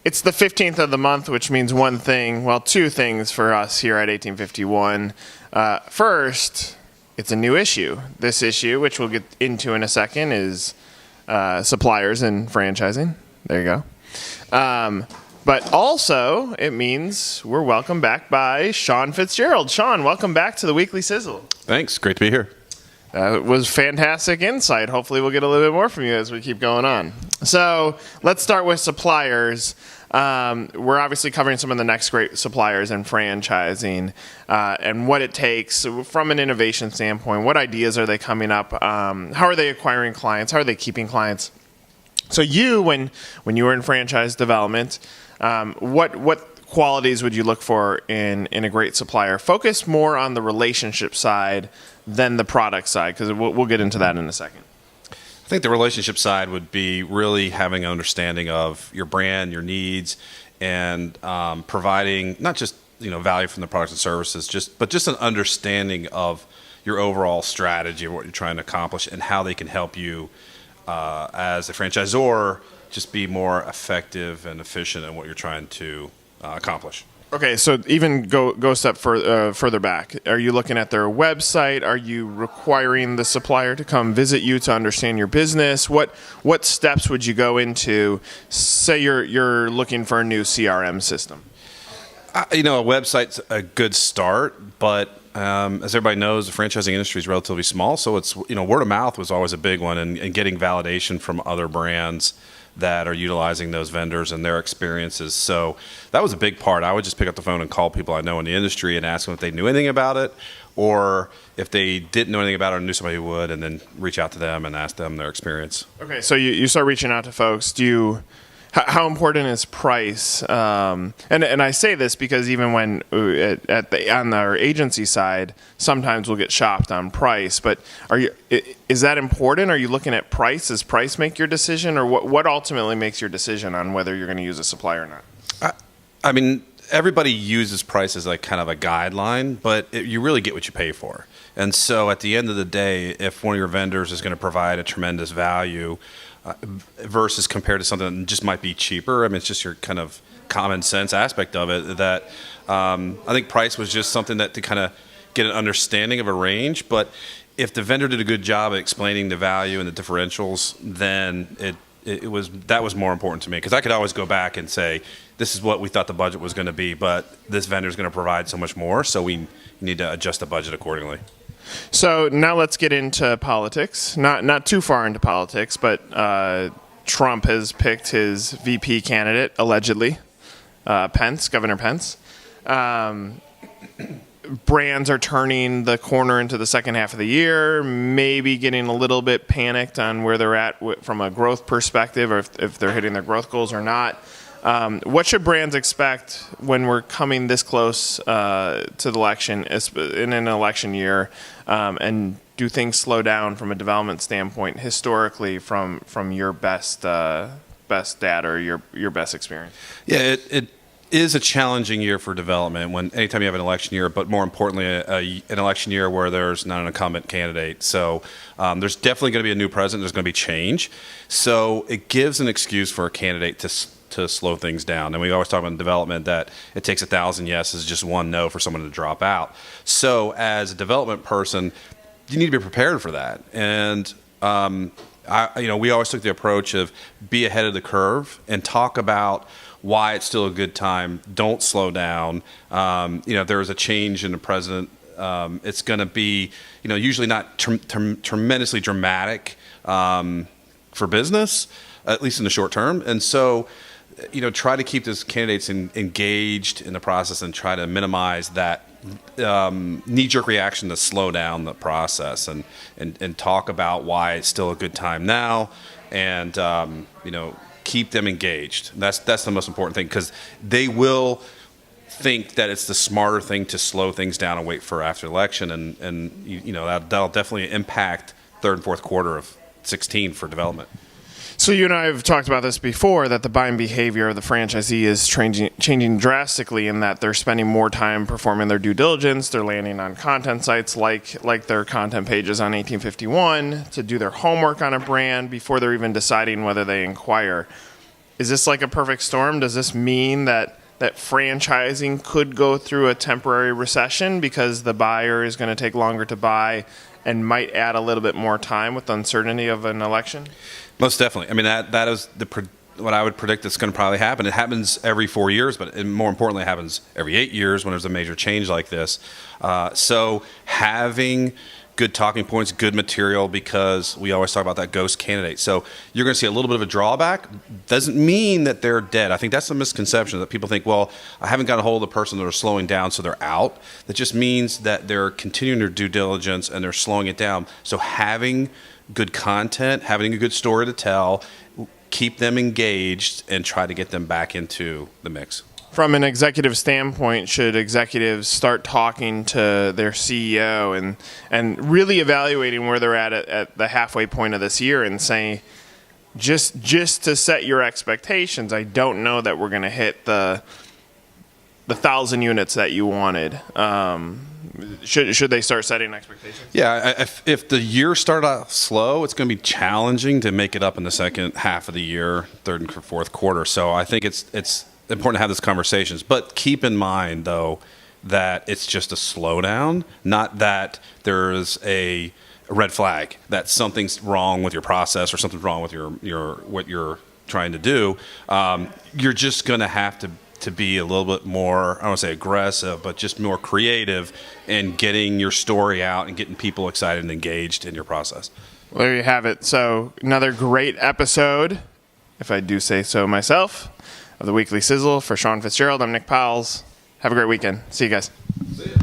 It's the 15th of the month, which means one thing, well, two things for us here at 1851. First, it's a new issue. This issue, which we'll get into in a second, is suppliers and franchising. There you go. But also, it means we're welcomed back by Sean Fitzgerald. Sean, welcome back to the Weekly Sizzle. Thanks. Great to be here. It was fantastic insight. Hopefully we'll get a little bit more from you as we keep going on. So let's start with suppliers. We're obviously covering some of the next great suppliers in franchising and what it takes from an innovation standpoint. What ideas are they coming up? How are they acquiring clients? How are they keeping clients? So you, when you were in franchise development, what qualities would you look for in a great supplier? Focus more on the relationship side than the product side, because we'll get into that in a second. I think the relationship side would be really having an understanding of your brand, your needs, and providing not just value from the products and services, but just an understanding of your overall strategy of what you're trying to accomplish and how they can help you as a franchisor just be more effective and efficient in what you're trying to accomplish. Okay, so even go a step further back. Are you looking at their website? Are you requiring the supplier to come visit you to understand your business? What steps would you go into? Say you're looking for a new CRM system. A website's a good start, but as everybody knows, the franchising industry is relatively small, so it's word of mouth was always a big one, and getting validation from other brands that are utilizing those vendors and their experiences. So that was a big part. I would just pick up the phone and call people I know in the industry and ask them if they knew anything about it, or if they didn't know anything about it and knew somebody who would, and then reach out to them and ask them their experience. Okay, so you start reaching out to folks. How important is price? And I say this because even when on our agency side, sometimes we'll get shopped on price. But is that important? Are you looking at price? Does price make your decision, or what ultimately makes your decision on whether you're going to use a supplier or not? I mean, everybody uses price as like kind of a guideline, but you really get what you pay for. And so at the end of the day, if one of your vendors is going to provide a tremendous value versus compared to something that just might be cheaper. I mean, it's just your kind of common sense aspect of it that I think price was just something that to kind of get an understanding of a range. But if the vendor did a good job at explaining the value and the differentials, then that was more important to me, because I could always go back and say, this is what we thought the budget was going to be, but this vendor is going to provide so much more, so we need to adjust the budget accordingly. So now let's get into politics. Not too far into politics, but Trump has picked his VP candidate, allegedly, Governor Pence. Brands are turning the corner into the second half of the year, maybe getting a little bit panicked on where they're at from a growth perspective, or if they're hitting their growth goals or not. What should brands expect when we're coming this close to the election, in an election year, and do things slow down from a development standpoint historically from your best data or your best experience? Yeah, it is a challenging year for development anytime you have an election year, but more importantly, an election year where there's not an incumbent candidate. So there's definitely going to be a new president. There's going to be change. So it gives an excuse for a candidate to slow things down. And we always talk about in development that it takes 1,000 yeses, just one no for someone to drop out. So as a development person, you need to be prepared for that. And we always took the approach of be ahead of the curve and talk about why it's still a good time. Don't slow down. There is a change in the president. It's going to be, usually not tremendously dramatic for business, at least in the short term. And so, try to keep those candidates engaged in the process and try to minimize that knee-jerk reaction to slow down the process and talk about why it's still a good time now, and keep them engaged. That's the most important thing, because they will think that it's the smarter thing to slow things down and wait for after election, and that'll definitely impact third and fourth quarter of 2016 for development. So you and I have talked about this before, that the buying behavior of the franchisee is changing drastically, in that they're spending more time performing their due diligence. They're landing on content sites like their content pages on 1851 to do their homework on a brand before they're even deciding whether they inquire. is this like a perfect storm? Does this mean that franchising could go through a temporary recession because the buyer is going to take longer to buy and might add a little bit more time with the uncertainty of an election? Most definitely. I mean, that is what I would predict that's going to probably happen. It happens every 4 years, but more importantly, it happens every 8 years when there's a major change like this. So having good talking points, good material, because we always talk about that ghost candidate. So you're going to see a little bit of a drawback. Doesn't mean that they're dead. I think that's a misconception that people think, well, I haven't got a hold of the person that are slowing down, so they're out. That just means that they're continuing their due diligence and they're slowing it down. So having good content, having a good story to tell, keep them engaged and try to get them back into the mix. From an executive standpoint, should executives start talking to their CEO and really evaluating where they're at the halfway point of this year and saying, just to set your expectations, I don't know that we're going to hit the 1,000 units that you wanted. Should they start setting expectations? Yeah, if the year started out slow, it's going to be challenging to make it up in the second half of the year, third and fourth quarter. So I think it's important to have these conversations. But keep in mind, though, that it's just a slowdown, not that there's a red flag, that something's wrong with your process or something's wrong with your what you're trying to do. You're just going to have to be a little bit more, I don't want to say aggressive, but just more creative in getting your story out and getting people excited and engaged in your process. Well, there you have it. So another great episode, if I do say so myself, of the Weekly Sizzle. For Sean Fitzgerald, I'm Nick Powles. Have a great weekend. See you guys. See ya.